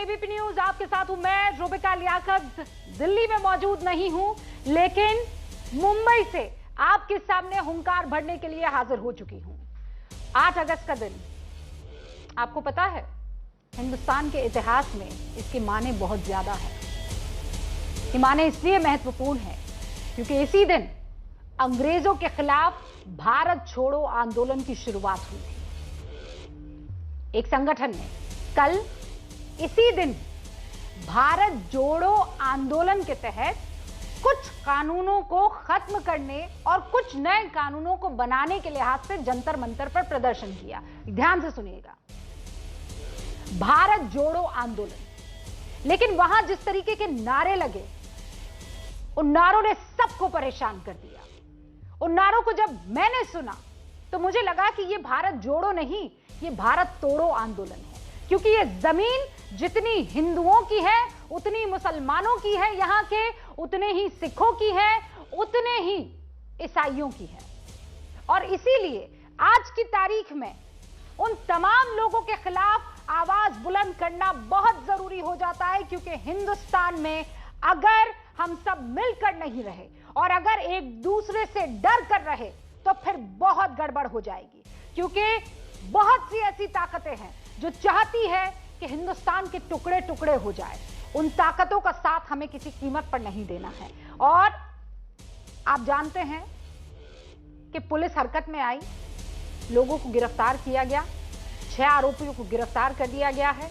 ABP news आपके साथ हूं मैं रुबिका लियाकत। दिल्ली में मौजूद नहीं हूं, लेकिन मुंबई से आपके सामने हुंकार भरने के लिए हाजिर हो चुकी हूं। 8 अगस्त का दिन आपको पता है, हिंदुस्तान के इतिहास में इसके माने बहुत ज्यादा है। ये माने इसलिए महत्वपूर्ण है क्योंकि इसी दिन अंग्रेजों के खिलाफ भारत छोड़ो आंदोलन की शुरुआत हुई थी। एक संगठन ने कल इसी दिन भारत जोड़ो आंदोलन के तहत कुछ कानूनों को खत्म करने और कुछ नए कानूनों को बनाने के लिहाज से जंतर मंतर पर प्रदर्शन किया। ध्यान से सुनिएगा, भारत जोड़ो आंदोलन। लेकिन वहां जिस तरीके के नारे लगे, उन नारों ने सबको परेशान कर दिया। उन नारों को जब मैंने सुना तो मुझे लगा कि यह भारत जोड़ो नहीं, ये भारत तोड़ो आंदोलन है। क्योंकि ये जमीन जितनी हिंदुओं की है उतनी मुसलमानों की है, यहां के उतने ही सिखों की है, उतने ही ईसाइयों की है। और इसीलिए आज की तारीख में उन तमाम लोगों के खिलाफ आवाज बुलंद करना बहुत जरूरी हो जाता है। क्योंकि हिंदुस्तान में अगर हम सब मिलकर नहीं रहे और अगर एक दूसरे से डर कर रहे तो फिर बहुत गड़बड़ हो जाएगी। क्योंकि बहुत सी ऐसी ताकतें हैं जो चाहती है कि हिंदुस्तान के टुकड़े टुकड़े हो जाए। उन ताकतों का साथ हमें किसी कीमत पर नहीं देना है। और आप जानते हैं कि पुलिस हरकत में आई, लोगों को गिरफ्तार किया गया, 6 आरोपियों को गिरफ्तार कर दिया गया है।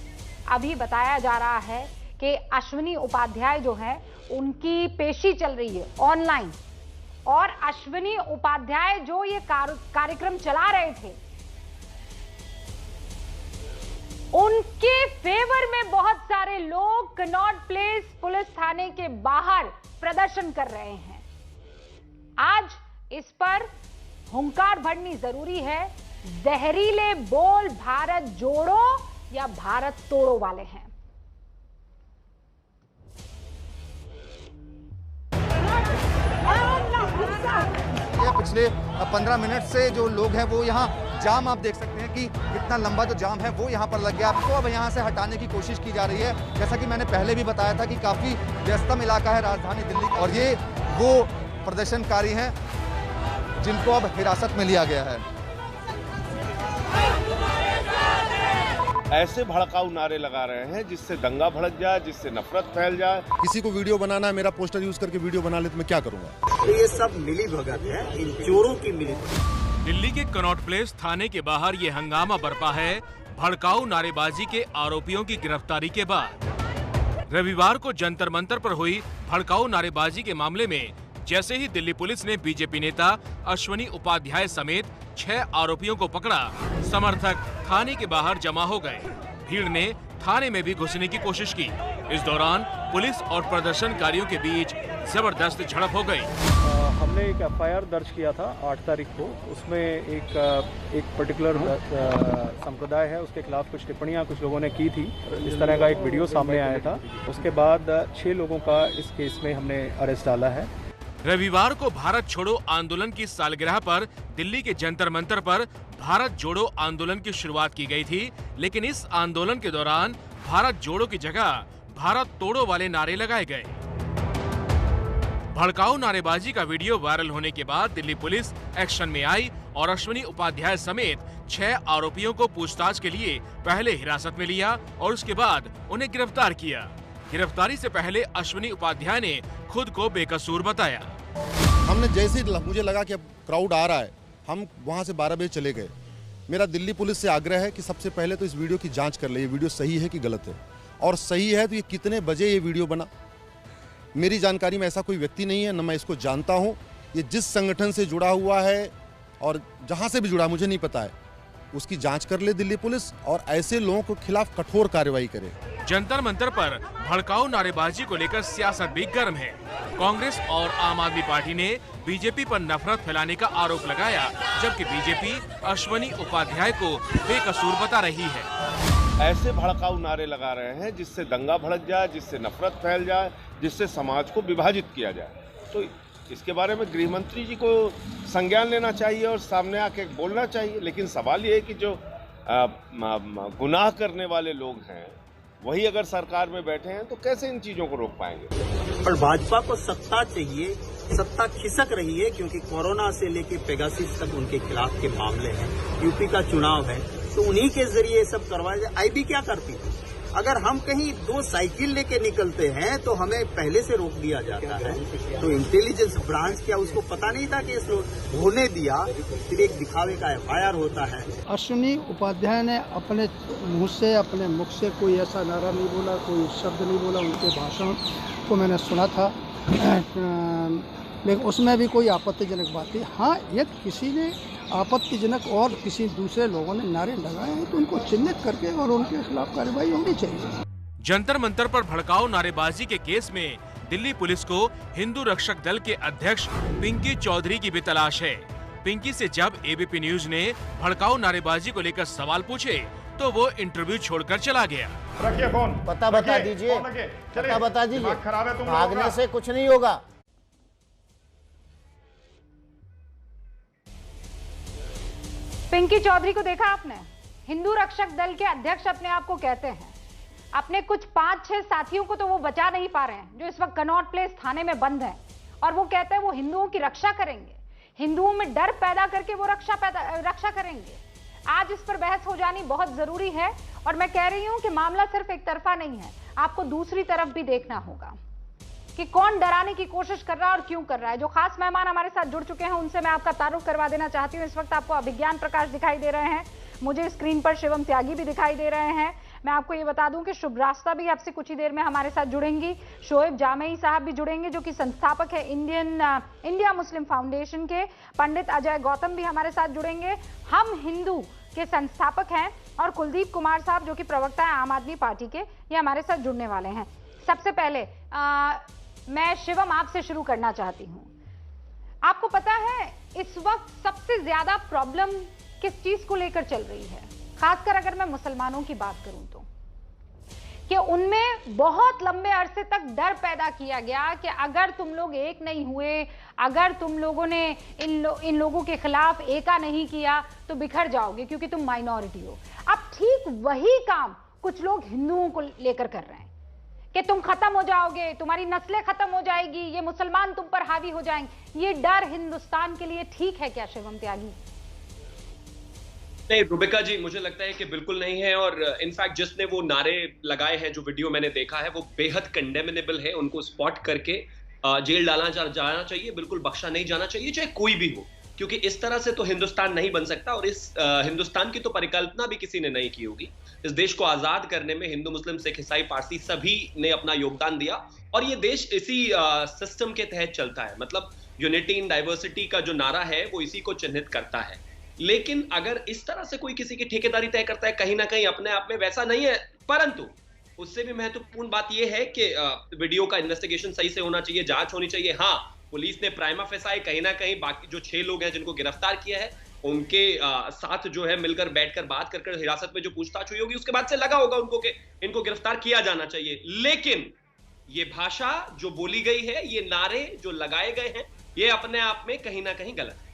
अभी बताया जा रहा है कि अश्विनी उपाध्याय जो है उनकी पेशी चल रही है ऑनलाइन, और अश्विनी उपाध्याय जो ये कार्यक्रम चला रहे थे उनके फेवर में बहुत सारे लोग कनॉट प्लेस पुलिस थाने के बाहर प्रदर्शन कर रहे हैं। आज इस पर हुंकार भरनी जरूरी है। जहरीले बोल भारत जोड़ो या भारत तोड़ो वाले हैं। पिछले 15 मिनट से जो लोग हैं वो यहाँ जाम, आप देख सकते हैं कि कितना लंबा जो जाम है वो यहाँ पर लग गया। आपको अब यहाँ से हटाने की कोशिश की जा रही है। जैसा कि मैंने पहले भी बताया था कि काफ़ी व्यस्तम इलाका है राजधानी दिल्ली, और ये वो प्रदर्शनकारी हैं जिनको अब हिरासत में लिया गया है। ऐसे भड़काऊ नारे लगा रहे हैं जिससे दंगा भड़क जाए, जिससे नफरत फैल जाए। किसी को वीडियो बनाना है, मेरा पोस्टर यूज करके वीडियो बना ले तो मैं क्या करूंगा? ये सब मिली भगत है, इन चोरों की मिली भगत। दिल्ली के कनॉट प्लेस थाने के बाहर ये हंगामा बरपा है भड़काऊ नारेबाजी के आरोपियों की गिरफ्तारी के बाद। रविवार को जंतर मंतर पर हुई भड़काऊ नारेबाजी के मामले में जैसे ही दिल्ली पुलिस ने बीजेपी नेता अश्विनी उपाध्याय समेत 6 आरोपियों को पकड़ा, समर्थक थाने के बाहर जमा हो गए। भीड़ ने थाने में भी घुसने की कोशिश की। इस दौरान पुलिस और प्रदर्शनकारियों के बीच जबरदस्त झड़प हो गई। हमने एक एफआईआर दर्ज किया था 8 तारीख को। उसमें एक पर्टिकुलर संप्रदाय है, उसके खिलाफ कुछ टिप्पणियां कुछ लोगों ने की थी। इस तरह का एक वीडियो सामने आया था। उसके बाद 6 लोगों का इस केस में हमने अरेस्ट डाला है। रविवार को भारत छोड़ो आंदोलन की सालगिरह पर दिल्ली के जंतर मंतर पर भारत जोड़ो आंदोलन की शुरुआत की गई थी। लेकिन इस आंदोलन के दौरान भारत जोड़ो की जगह भारत तोड़ो वाले नारे लगाए गए। भड़काऊ नारेबाजी का वीडियो वायरल होने के बाद दिल्ली पुलिस एक्शन में आई और अश्विनी उपाध्याय समेत 6 आरोपियों को पूछताछ के लिए पहले हिरासत में लिया और उसके बाद उन्हें गिरफ्तार किया। गिरफ्तारी से पहले अश्विनी उपाध्याय ने खुद को बेकसूर बताया। हमने जैसे ही मुझे लगा कि अब क्राउड आ रहा है, हम वहां से 12 बजे चले गए। मेरा दिल्ली पुलिस से आग्रह है कि सबसे पहले तो इस वीडियो की जांच कर ले, ये वीडियो सही है कि गलत है, और सही है तो ये कितने बजे ये वीडियो बना। मेरी जानकारी में ऐसा कोई व्यक्ति नहीं है, न मैं इसको जानता हूँ। ये जिस संगठन से जुड़ा हुआ है और जहाँ से भी जुड़ा मुझे नहीं पता है, उसकी जांच कर ले दिल्ली पुलिस और ऐसे लोगों के खिलाफ कठोर कार्रवाई करे। जंतर मंतर पर भड़काऊ नारेबाजी को लेकर सियासत भी गर्म है। कांग्रेस और आम आदमी पार्टी ने बीजेपी पर नफरत फैलाने का आरोप लगाया, जबकि बीजेपी अश्विनी उपाध्याय को बेकसूर बता रही है। ऐसे भड़काऊ नारे लगा रहे हैं जिससे दंगा भड़क जाए, जिससे नफरत फैल जाए, जिससे समाज को विभाजित किया जाए। तो इसके बारे में गृह मंत्री जी को संज्ञान लेना चाहिए और सामने आके बोलना चाहिए। लेकिन सवाल ये है कि जो गुनाह करने वाले लोग हैं वही अगर सरकार में बैठे हैं तो कैसे इन चीजों को रोक पाएंगे। पर भाजपा को सत्ता चाहिए, सत्ता खिसक रही है क्योंकि कोरोना से लेके पेगासिस तक उनके खिलाफ के मामले हैं, यूपी का चुनाव है, तो उन्हीं के जरिए ये सब करवाया जाए। आईबी क्या करती है? अगर हम कहीं 2 साइकिल लेके निकलते हैं तो हमें पहले से रोक दिया जाता है। तो इंटेलिजेंस ब्रांच क्या उसको पता नहीं था कि इसको होने दिया? फिर एक दिखावे का FIR होता है। अश्विनी उपाध्याय ने अपने मुंह से, अपने मुख से कोई ऐसा नारा नहीं बोला, कोई शब्द नहीं बोला। उनके भाषण को मैंने सुना था, लेकिन उसमें भी कोई आपत्तिजनक बात थी। हाँ, यदि किसी ने आपत्तिजनक और किसी दूसरे लोगों ने नारे लगाए हैं तो उनको चिन्हित करके और उनके खिलाफ कार्रवाई होनी चाहिए। जंतर मंतर पर भड़काऊ नारेबाजी के केस में दिल्ली पुलिस को हिंदू रक्षक दल के अध्यक्ष पिंकी चौधरी की भी तलाश है। पिंकी से जब एबीपी न्यूज ने भड़काऊ नारेबाजी को लेकर सवाल पूछे तो वो इंटरव्यू छोड़कर चला गया। रखिए फोन, पता बता दीजिए, पता बता दीजिए, भागने से कुछ नहीं होगा। पिंकी चौधरी को देखा आपने? हिंदू रक्षक दल के अध्यक्ष अपने आप को कहते हैं। अपने कुछ 5-6 साथियों को तो वो बचा नहीं पा रहे हैं जो इस वक्त कनॉट प्लेस थाने में बंद हैं, और वो कहते हैं वो हिंदुओं की रक्षा करेंगे, हिंदुओं में डर पैदा करके वो रक्षा करेंगे। आज इस पर बहस हो जानी बहुत जरूरी है, और मैं कह रही हूं कि मामला सिर्फ एक तरफा नहीं है, आपको दूसरी तरफ भी देखना होगा कि कौन डराने की कोशिश कर रहा है और क्यों कर रहा है। जो खास मेहमान हमारे साथ जुड़ चुके हैं उनसे मैं आपका तारुफ करवा देना चाहती हूं। इस वक्त आपको अभिज्ञान प्रकाश दिखाई दे रहे हैं, मुझे स्क्रीन पर शिवम त्यागी भी दिखाई दे रहे हैं। मैं आपको ये बता दूं कि शुभ रास्ता भी आपसे कुछ ही देर में हमारे साथ जुड़ेंगी, शोएब जामई साहब भी जुड़ेंगे जो कि संस्थापक है इंडिया मुस्लिम फाउंडेशन के, पंडित अजय गौतम भी हमारे साथ जुड़ेंगे, हम हिंदू के संस्थापक हैं, और कुलदीप कुमार साहब जो कि प्रवक्ता है आम आदमी पार्टी के, ये हमारे साथ जुड़ने वाले हैं। सबसे पहले मैं शिवम आपसे शुरू करना चाहती हूं। आपको पता है इस वक्त सबसे ज्यादा प्रॉब्लम किस चीज को लेकर चल रही है? खासकर अगर मैं मुसलमानों की बात करूं तो, कि उनमें बहुत लंबे अरसे तक डर पैदा किया गया कि अगर तुम लोग एक नहीं हुए, अगर तुम लोगों ने इन लोगों के खिलाफ एका नहीं किया तो बिखर जाओगे क्योंकि तुम माइनॉरिटी हो। अब ठीक वही काम कुछ लोग हिंदुओं को लेकर कर रहे हैं कि तुम खत्म हो जाओगे, तुम्हारी नस्लें खत्म हो जाएगी, ये मुसलमान तुम पर हावी हो जाएंगे। ये डर हिंदुस्तान के लिए ठीक है क्या शिवम त्यागी? नहीं रुबिका जी, मुझे लगता है कि बिल्कुल नहीं है, और इनफैक्ट जिसने वो नारे लगाए हैं, जो वीडियो मैंने देखा है, वो बेहद कंडेमेनेबल है। उनको स्पॉट करके जेल डालना जाना चाहिए, बिल्कुल बख्शा नहीं जाना चाहिए, चाहे कोई भी हो, क्योंकि इस तरह से तो हिंदुस्तान नहीं बन सकता, और इस हिंदुस्तान की तो परिकल्पना भी किसी ने नहीं की होगी। इस देश को आजाद करने में हिंदू, मुस्लिम, सिख, ईसाई, पारसी सभी ने अपना योगदान दिया, और ये देश इसी सिस्टम के तहत चलता है। मतलब यूनिटी इन डाइवर्सिटी का जो नारा है वो इसी को चिन्हित करता है। लेकिन अगर इस तरह से कोई किसी की ठेकेदारी तय करता है, कहीं ना कहीं अपने आप में वैसा नहीं है, परंतु उससे भी महत्वपूर्ण बात यह है कि वीडियो का इन्वेस्टिगेशन सही से होना चाहिए, जांच होनी चाहिए। हाँ, पुलिस ने प्राइमा फेसाई कहीं ना कहीं बाकी जो 6 लोग हैं जिनको गिरफ्तार किया है उनके साथ जो है मिलकर बैठकर बात कर हिरासत में जो पूछताछ हुई होगी उसके बाद से लगा होगा उनको कि इनको गिरफ्तार किया जाना चाहिए। लेकिन ये भाषा जो बोली गई है, ये नारे जो लगाए गए हैं, ये अपने आप में कहीं ना कहीं गलत है।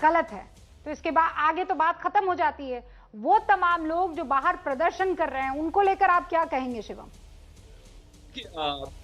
गलत है तो इसके बाद आगे तो बात खत्म हो जाती है। वो तमाम लोग जो बाहर प्रदर्शन कर रहे हैं उनको लेकर आप क्या कहेंगे शिवम?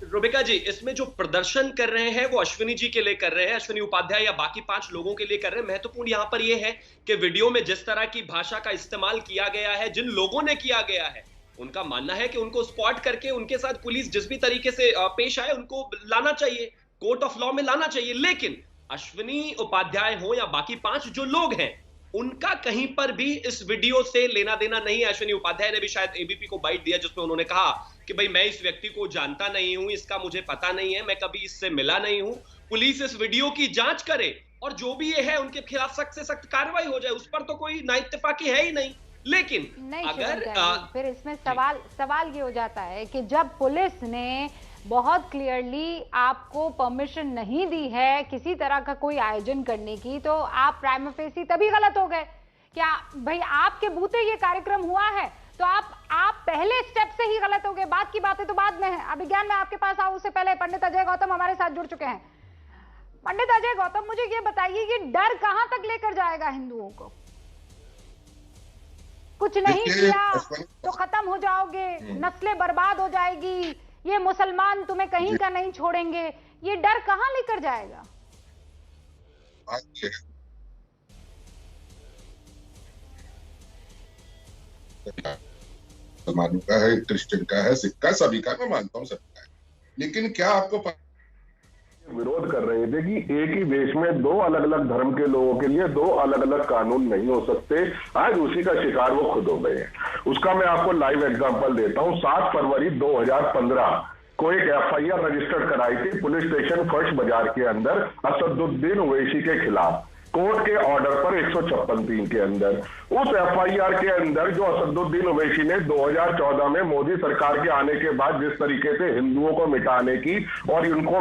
रुबिका जी, इसमें जो प्रदर्शन कर रहे हैं वो अश्विनी जी के लिए कर रहे हैं, अश्विनी उपाध्याय या बाकी 5 लोगों के लिए कर रहे हैं। महत्वपूर्ण यहां पर यह है कि वीडियो में जिस तरह की भाषा का इस्तेमाल किया गया है, जिन लोगों ने किया गया है, उनका मानना है कि उनको स्पॉट करके उनके साथ पुलिस जिस भी तरीके से पेश आए उनको लाना चाहिए, कोर्ट ऑफ लॉ में लाना चाहिए। लेकिन अश्विनी उपाध्याय हो या बाकी 5 जो लोग हैं, उनका कहीं पर भी इस वीडियो से लेना देना नहीं है। अश्विनी उपाध्याय ने भी शायद एबीपी को बाइट दिया जिसमें उन्होंने कहा कि भाई मैं इस व्यक्ति को जानता नहीं हूं, इसका मुझे पता नहीं है, मैं कभी इससे मिला नहीं हूं। पुलिस इस वीडियो की जांच करे और जो भी ये है उनके खिलाफ सख्त से सख्त कार्रवाई हो जाए, उस पर तो कोई नाइत्तेफाकी है ही नहीं। लेकिन नहीं, अगर फिर इसमें सवाल ये हो जाता है कि जब पुलिस ने बहुत क्लियरली आपको परमिशन नहीं दी है किसी तरह का कोई आयोजन करने की, तो आप प्राइमा फेसी तभी गलत हो गए। क्या भाई आपके बूते ये कार्यक्रम हुआ है तो आप पहले स्टेप से ही गलत हो गए, बाद की बातें तो बाद में है। अभिज्ञान में आपके पास आओ, उससे पहले पंडित अजय गौतम हमारे साथ जुड़ चुके हैं। पंडित अजय गौतम, मुझे ये बताइए ये डर कहां तक लेकर जाएगा हिंदुओं को? कुछ नहीं किया तो खत्म हो जाओगे, नस्लें बर्बाद हो जाएगी, ये मुसलमान तुम्हें कहीं का नहीं छोड़ेंगे, ये डर कहां लेकर जाएगा? मुसलमानों का है, क्रिश्चियन का है, सिख का, सभी का, मैं मानता हूँ सबका है, लेकिन क्या आपको विरोध कर रहे थे कि एक ही देश में दो अलग अलग धर्म के लोगों के लिए दो अलग अलग कानून नहीं हो सकते। आज उसी का शिकार वो खुद हो गए हैं। उसका मैं आपको लाइव एग्जांपल देता हूं। 7 फरवरी 2015 को एक FIR रजिस्टर्ड कराई थी पुलिस स्टेशन फर्स्ट बाजार के अंदर असदुद्दीन ओवैसी के खिलाफ, कोर्ट के ऑर्डर पर 156(3) के अंदर। उस FIR के अंदर जो असदुद्दीन ओवैसी ने 2014 में मोदी सरकार के आने के बाद जिस तरीके से हिंदुओं को मिटाने की और उनको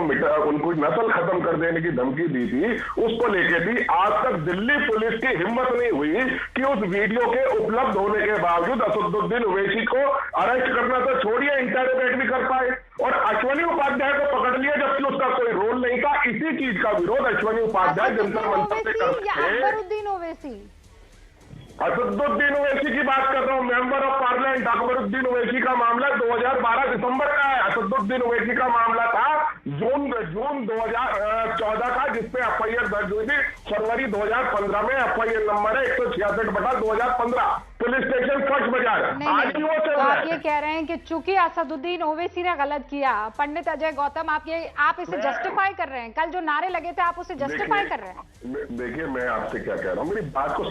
नस्ल खत्म कर देने की धमकी दी थी, उसको लेके थी। आज तक दिल्ली पुलिस की हिम्मत नहीं हुई कि उस वीडियो के उपलब्ध होने के बावजूद असदुद्दीन ओवैसी को अरेस्ट करना तो छोड़िए, इंटरोगेट भी कर पाए। और अश्वनी उपाध्याय को पकड़ लिया जबकि उसका कोई रोल नहीं था। इसी चीज का विरोध अश्वनी उपाध्याय जंतर मंतर से करते हैं। अकबरुद्दीन ओवैसी, असदुद्दीन ओवैसी की बात कर रहा हूं, member of parliament. Akbaruddin Owaisi का मामला 2012 दिसंबर का है। असदुद्दीन ओवैसी का मामला था जून 2014 का, जिसपे FIR दर्ज हुई थी। फरवरी 2015 में FIR नंबर है 166/2015, पुलिस स्टेशन फर्स्ट बाजार। आज भी वो चल रहा है। आप ये कह रहे हैं कि चूंकि असदुद्दीन ओवैसी ने गलत किया, पंडित अजय गौतम, आप इसे जस्टिफाई कर रहे हैं? कल जो नारे लगे थे आप उसे जस्टिफाई कर रहे हैं? देखिए, मैं आपसे क्या कह रहा हूँ, मेरी बात को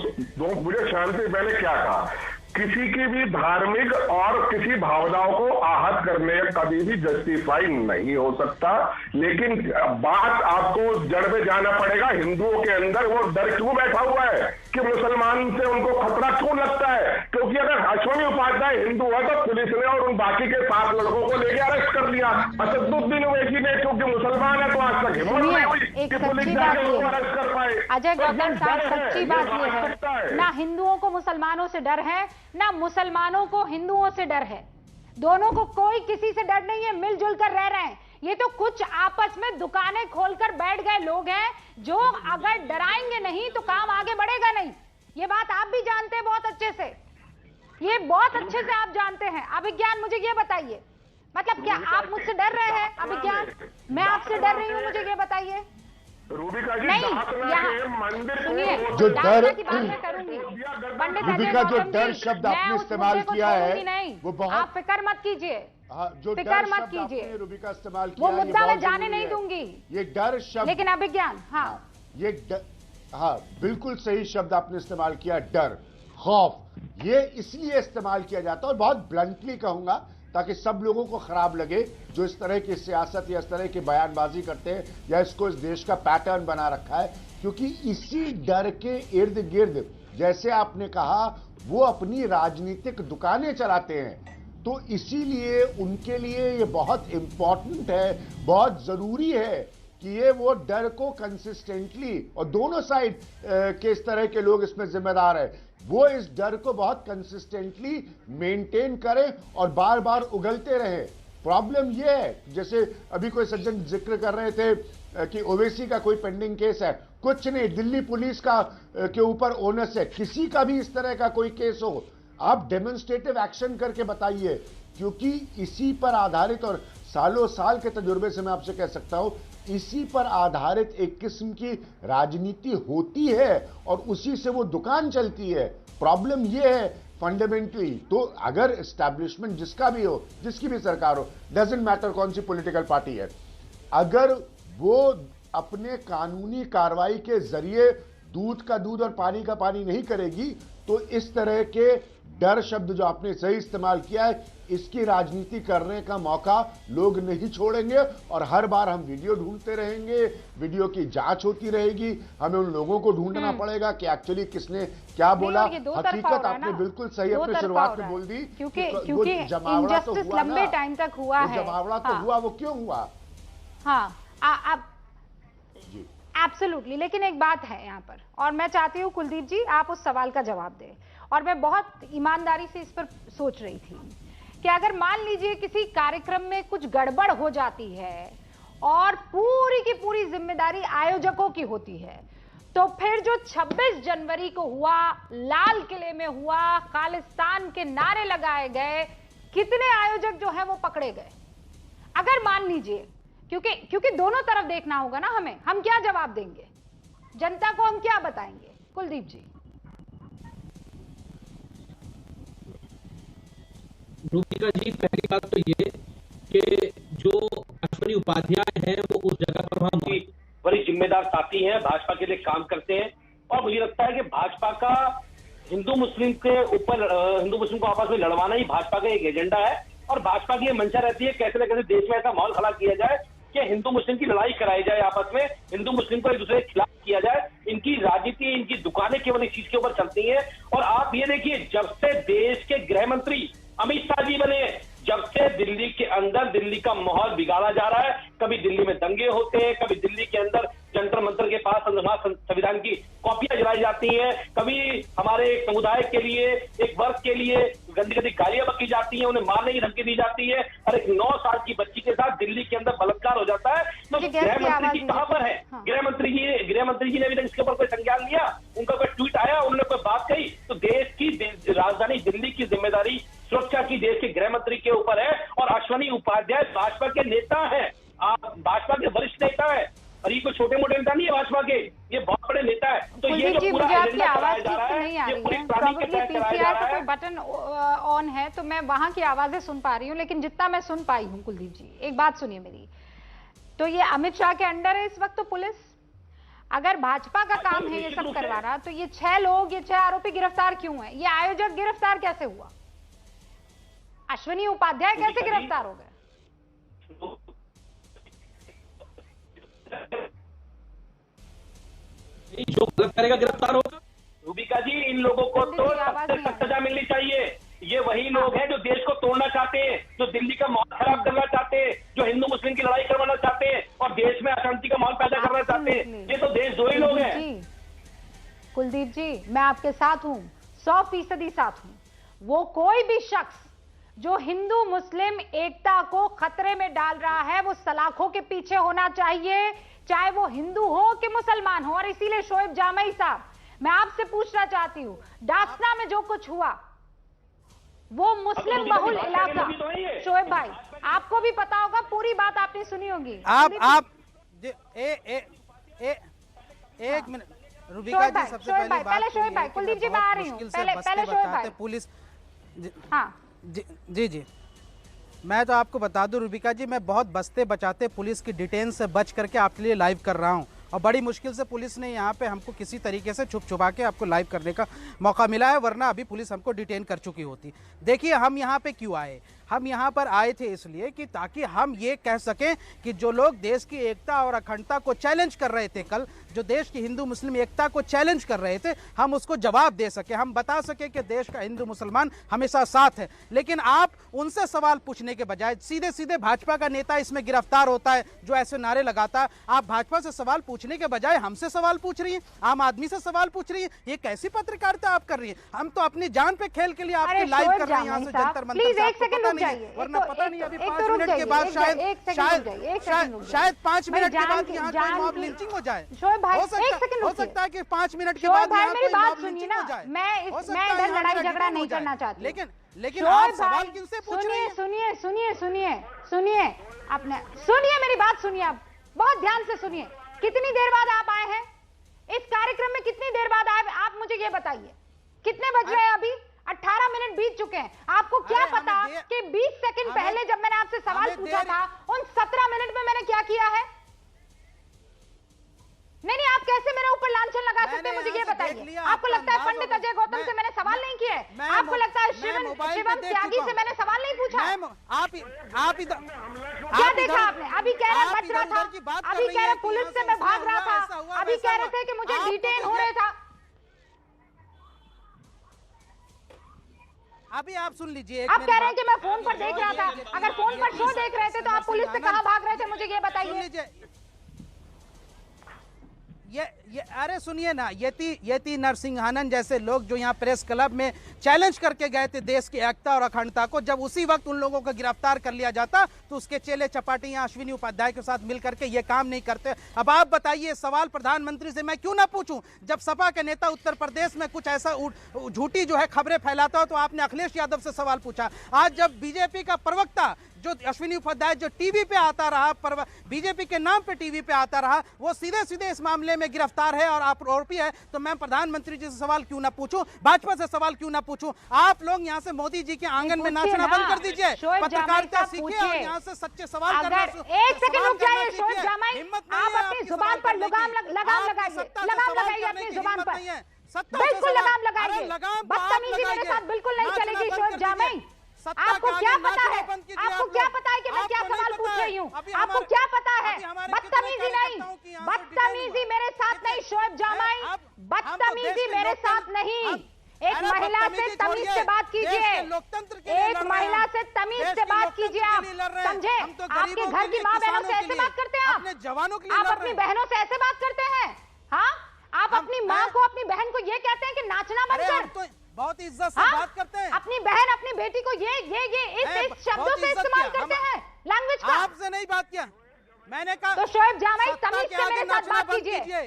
मुझे शांति। मैंने क्या कहा, किसी की भी धार्मिक और किसी भावनाओं को आहत करने कभी भी जस्टिफाई नहीं हो सकता, लेकिन बात आपको जड़ में जाना पड़ेगा। हिंदुओं के अंदर वो डर क्यों बैठा हुआ है कि मुसलमान से उनको खतरा क्यों लगता है? क्योंकि अगर अश्वनी उपाध्याय हिंदू है तो पुलिस ने और उन बाकी के 7 लड़कों को लेकर अरेस्ट कर लिया। असदुद्दीन ओवैसी ने क्योंकि मुसलमान है तो आज तक हिम्मत नहीं हुई कि पुलिस जाके उनको अरेस्ट कर पाए। अजय गौतम साहब, सच्ची बात ये है, ना हिंदुओं को मुसलमानों से डर है, ना मुसलमानों को हिंदुओं से डर है। दोनों को कोई किसी से डर नहीं है, मिलजुल कर रह रहे हैं। ये तो कुछ आपस में दुकानें खोलकर बैठ गए लोग हैं जो अगर डराएंगे नहीं तो काम आगे बढ़ेगा नहीं। ये बात आप भी जानते हैं बहुत अच्छे से, ये बहुत अच्छे से आप जानते हैं। अभिज्ञान, मुझे ये बताइए, मतलब क्या आप मुझसे डर रहे हैं? अभिज्ञान, मैं आपसे डर रही हूँ, मुझे ये बताइए। रूबिका जी, नहीं, सुनिए, जो डर की बात मैं करूंगी। पंडित रूबिका, जो डर शब्द आपने इस्तेमाल किया है वो बहुत, आप फिक्र मत कीजिए, जो फिक्र मत कीजिए, रूबिका इस्तेमाल किया वो मुद्दा मैं जाने नहीं दूंगी। ये डर शब्द, लेकिन अभिज्ञान, हाँ, ये हाँ बिल्कुल सही शब्द आपने इस्तेमाल किया, डर, खौफ। ये इसलिए इस्तेमाल किया जाता है और बहुत ब्लंटली कहूंगा ताकि सब लोगों को खराब लगे जो इस तरह की सियासत या इस तरह की बयानबाजी करते हैं या इसको इस देश का पैटर्न बना रखा है। क्योंकि इसी डर के इर्द गिर्द, जैसे आपने कहा, वो अपनी राजनीतिक दुकानें चलाते हैं, तो इसीलिए उनके लिए ये बहुत इंपॉर्टेंट है, बहुत जरूरी है कि ये वो डर को कंसिस्टेंटली, और दोनों साइड के इस तरह के लोग इसमें जिम्मेदार है, वो इस डर को बहुत कंसिस्टेंटली मेंटेन करें और बार बार उगलते रहे। प्रॉब्लम ये है, जैसे अभी कोई सज्जन जिक्र कर रहे थे कि ओवैसी का कोई पेंडिंग केस है, कुछ नहीं, दिल्ली पुलिस का के ऊपर ओनस है। किसी का भी इस तरह का कोई केस हो, आप डेमोन्स्ट्रेटिव एक्शन करके बताइए, क्योंकि इसी पर आधारित, और सालों साल के तजुर्बे से मैं आपसे कह सकता हूं, इसी पर आधारित एक किस्म की राजनीति होती है और उसी से वो दुकान चलती है। प्रॉब्लम ये है फंडामेंटली, तो अगर एस्टैब्लिशमेंट जिसका भी हो, जिसकी भी सरकार हो, डजंट मैटर कौन सी पॉलिटिकल पार्टी है, अगर वो अपने कानूनी कार्रवाई के जरिए दूध का दूध और पानी का पानी नहीं करेगी, तो इस तरह के डर शब्द जो आपने सही इस्तेमाल किया है, इसकी राजनीति करने का मौका लोग नहीं छोड़ेंगे और हर बार हम वीडियो ढूंढते रहेंगे, वीडियो की जांच होती रहेगी, हमें उन लोगों को ढूंढना पड़ेगा कि एक्चुअली किसने क्या बोला। हकीकत आपने बिल्कुल सही अपने शुरुआत में बोल दी, क्योंकि जमावड़ा तो हुआ, लंबे टाइम तक हुआ है, जमावड़ा तो हुआ, वो क्यों हुआ? हाँ, अब एब्सोल्युटली। लेकिन एक बात है यहाँ पर, और मैं चाहती हूँ कुलदीप जी आप उस सवाल का जवाब दें, और मैं बहुत ईमानदारी से इस पर सोच रही थी कि अगर मान लीजिए किसी कार्यक्रम में कुछ गड़बड़ हो जाती है और पूरी की पूरी जिम्मेदारी आयोजकों की होती है, तो फिर जो 26 जनवरी को हुआ, लाल किले में हुआ, खालिस्तान के नारे लगाए गए, कितने आयोजक जो है वो पकड़े गए? अगर मान लीजिए, क्योंकि दोनों तरफ देखना होगा ना हमें, हम क्या जवाब देंगे जनता को, हम क्या बताएंगे? कुलदीप जी। रूबिका जी, पहली बात तो ये कि जो अश्विनी उपाध्याय हैं वो उस जगह पर वहां बड़ी जिम्मेदार साथी हैं, भाजपा के लिए काम करते हैं, और मुझे लगता है कि भाजपा का हिंदू मुस्लिम के ऊपर, हिंदू मुस्लिम को आपस में लड़वाना ही भाजपा का एक एजेंडा है। और भाजपा की ये मंशा रहती है कैसे न कैसे देश में ऐसा माहौल खड़ा किया जाए कि हिंदू मुस्लिम की लड़ाई कराई जाए, आपस में हिंदू मुस्लिम को एक दूसरे के खिलाफ किया जाए। इनकी राजनीति, इनकी दुकानें केवल इस चीज के ऊपर चलती हैं। और आप ये देखिए, जब से देश के गृह मंत्री अमित शाह जी बने, जब से दिल्ली के अंदर दिल्ली का माहौल बिगाड़ा जा रहा है। कभी दिल्ली में दंगे होते हैं, कभी दिल्ली के अंदर जंतर मंतर के पास संविधान की कॉपियां जलाई जाती हैं, कभी हमारे एक समुदाय के लिए, एक वर्ग के लिए गंदी गंदी गालियां बकी जाती हैं, उन्हें मारने की धमकी दी जाती है, और एक 9 साल की बच्ची के साथ दिल्ली के अंदर बलात्कार हो जाता है। तो गृह मंत्री जी कहां पर है? गृह मंत्री जी ने भी इसके ऊपर कोई संज्ञान लिया? उनका कोई ट्वीट आया? उन्होंने कोई बात कही? तो देश की राजधानी दिल्ली की जिम्मेदारी सुरक्षा की देश के गृह मंत्री के ऊपर है। और अश्विनी उपाध्याय भाजपा के नेता हैं, भाजपा के वरिष्ठ नेता है, और ये कोई छोटे मोटे नेता नहीं है भाजपा के, ये बहुत बड़े नेता है। तो ये जो पूरा एजेंडा चलाया जा रहा है, ये पूरी प्लानिंग के तहत चलाया जा रहा है। कोई बटन ऑन है तो मैं वहां की आवाजें सुन पा रही हूँ, लेकिन जितना मैं सुन पाई हूँ, कुलदीप जी एक बात सुनिए मेरी, तो ये अमित शाह के अंडर है इस वक्त तो पुलिस। अगर भाजपा का काम है ये सब करवा रहा, तो ये 6 लोग, ये 6 आरोपी गिरफ्तार क्यों है? ये आयोजक गिरफ्तार कैसे हुआ? अश्विनी उपाध्याय कैसे गिरफ्तार हो गए? जो गलत करेगा गिरफ्तार होगा। रूबिका जी, इन लोगों को तो सख्त सजा मिलनी चाहिए। ये वही लोग हैं जो देश को तोड़ना चाहते हैं, जो दिल्ली का माहौल खराब करना चाहते हैं, जो हिंदू मुस्लिम की लड़ाई करवाना चाहते हैं और देश में अशांति का माहौल पैदा करना चाहते हैं। ये तो देश दो ही लोग हैं। कुलदीप जी, मैं आपके साथ हूं, 100% साथ हूं। वो कोई भी शख्स जो हिंदू मुस्लिम एकता को खतरे में डाल रहा है, वो सलाखों के पीछे होना चाहिए, चाहे वो हिंदू हो कि मुसलमान हो। और इसीलिए शोएब जामई साहब, मैं आपसे पूछना चाहती हूं, डासना में जो कुछ हुआ वो मुस्लिम बहुल इलाका, शोएब भाई आपको भी पता होगा, पूरी बात आपने सुनी होगी। एक मिनट रूबिका जी, सबसे पहले शोएब भाई, कुलदीप जी मैं आ रही हूँ, पहले शोएब भाई। पुलिस हाँ जी मैं तो आपको बता दूं रूबिका जी, मैं बहुत बचते बचाते पुलिस की डिटेन से बच करके आपके लिए लाइव कर रहा हूं, और बड़ी मुश्किल से पुलिस ने यहाँ पे हमको किसी तरीके से छुप छुपा के आपको लाइव करने का मौका मिला है, वरना अभी पुलिस हमको डिटेन कर चुकी होती। देखिए हम यहाँ पे क्यों आए, हम यहाँ पर आए थे इसलिए कि ताकि हम ये कह सकें कि जो लोग देश की एकता और अखंडता को चैलेंज कर रहे थे, कल जो देश की हिंदू मुस्लिम एकता को चैलेंज कर रहे थे, हम उसको जवाब दे सके, हम बता सके कि देश का हिंदू मुसलमान हमेशा साथ है। लेकिन आप उनसे सवाल पूछने के बजाय सीधे सीधे भाजपा का नेता इसमें गिरफ्तार होता है जो ऐसे नारे लगाता है, आप भाजपा से सवाल पूछने के बजाय हमसे सवाल पूछ रही है, आम आदमी से सवाल पूछ रही है। ये कैसी पत्रकारिता आप कर रही है? हम तो अपनी जान पे खेल के लिए आपके लाइव कर रहे हैं यहाँ से जंतर मंतर से, आपको पता नहीं है, वरना पता नहीं अभी 5 मिनट के बाद शायद 5 मिनट के बाद यहाँ कोई मॉब लिंचिंग हो जाए। हो सकता है कि 5 मिनट के बाद यहाँ कोई मॉब लिंचिंग हो जाए। मैं इधर लड़ाई झगड़ा नहीं करना चाहती, लेकिन आप सवाल किनसे पूछ रहे हैं? सुनिए आपने, सुनिए मेरी बात, सुनिए आप बहुत ध्यान से सुनिए। कितनी देर बाद आप आए हैं इस कार्यक्रम में? कितनी देर बाद आए आप मुझे ये बताइए। कितने बज रहे हैं अभी? 18 मिनट बीत चुके हैं। आपको क्या पता कि 20 सेकंड पहले जब मैंने आपसे सवाल पूछा था, उन 17 मिनट में मैंने क्या किया है? नहीं, आप कैसे मेरे ऊपर लांछन लगा सकते हैं, मुझे ये बताइए। आपको लगता है पंडित अजय गौतम से मैंने सवाल नहीं किया है? आपको लगता है शिवम त्यागी से मैंने सवाल नहीं पूछा? आप क्या देखा आपने? अभी कह रहे बच रहा था, अभी कह रहे पुलिस से मैं भाग रहा था, अभी कह रहे थे कि मुझे डिटेन हो रहा था। अभी आप सुन लीजिए। आप कह रहे हैं कि मैं फोन पर देख रहा था। अगर फोन पर शो देख रहे थे तो आप पुलिस से कहां भाग रहे थे, मुझे ये बताइए। अरे सुनिए ना, यति नरसिंहानन जैसे लोग जो यहाँ प्रेस क्लब में चैलेंज करके गए थे देश की एकता और अखंडता को, जब उसी वक्त उन लोगों को गिरफ्तार कर लिया जाता तो उसके चेले चपाटी यहाँ अश्विनी उपाध्याय के साथ मिलकर के ये काम नहीं करते। अब आप बताइए, सवाल प्रधानमंत्री से मैं क्यों ना पूछूं, जब सपा के नेता उत्तर प्रदेश में कुछ ऐसा झूठी जो है खबरें फैलाता हो तो आपने अखिलेश यादव से सवाल पूछा। आज जब बीजेपी का प्रवक्ता जो अश्विनी उपाध्याय जो टीवी पे आता रहा, बीजेपी के नाम पे टीवी पे आता रहा, वो सीधे सीधे इस मामले में गिरफ्तार है और आरोपी है, तो मैं प्रधानमंत्री जी से सवाल क्यों ना पूछूं, भाजपा से सवाल क्यों ना पूछूं? आप लोग यहाँ से मोदी जी के आंगन में नाचना बंद कर दीजिए, पत्रकारिता सीखिए और यहाँ से सच्चे सवाल करना। एक सेकंड रुक जाइए शोएब जामाई, आप अपनी जुबान पर लगाम लगाइए, अपनी जुबान पर बिल्कुल लगाम लगाइए। बदतमीजी मेरे साथ बिल्कुल नहीं चलेगी शोएब जामाई। आपको क्या पता है, आपको क्या पता है कि मैं क्या सवाल पूछ रही हूँ? आपको क्या पता है? बदतमीजी नहीं, बदतमीजी मेरे साथ नहीं शोएब जामाई, बदतमीजी मेरे साथ नहीं। एक महिला से तमीज से बात कीजिए, एक महिला से तमीज से बात कीजिए। आप समझे? आपके घर की माँ बहनों से ऐसे बात करते हैं आप अपनी बहनों से ऐसे बात करते हैं? हाँ, आप अपनी माँ को, अपनी बहन को ये कहते हैं कि नाचना बंद कर? बहुत इज्जत से बात करते हैं। अपनी बहन अपनी बेटी को ये इस शब्दों से इस्तेमाल करते हैं, लैंग्वेज का। आपसे नहीं बात किया मैंने कहा। तो शोएब जामाई तमीज से मेरे साथ बात कीजिए,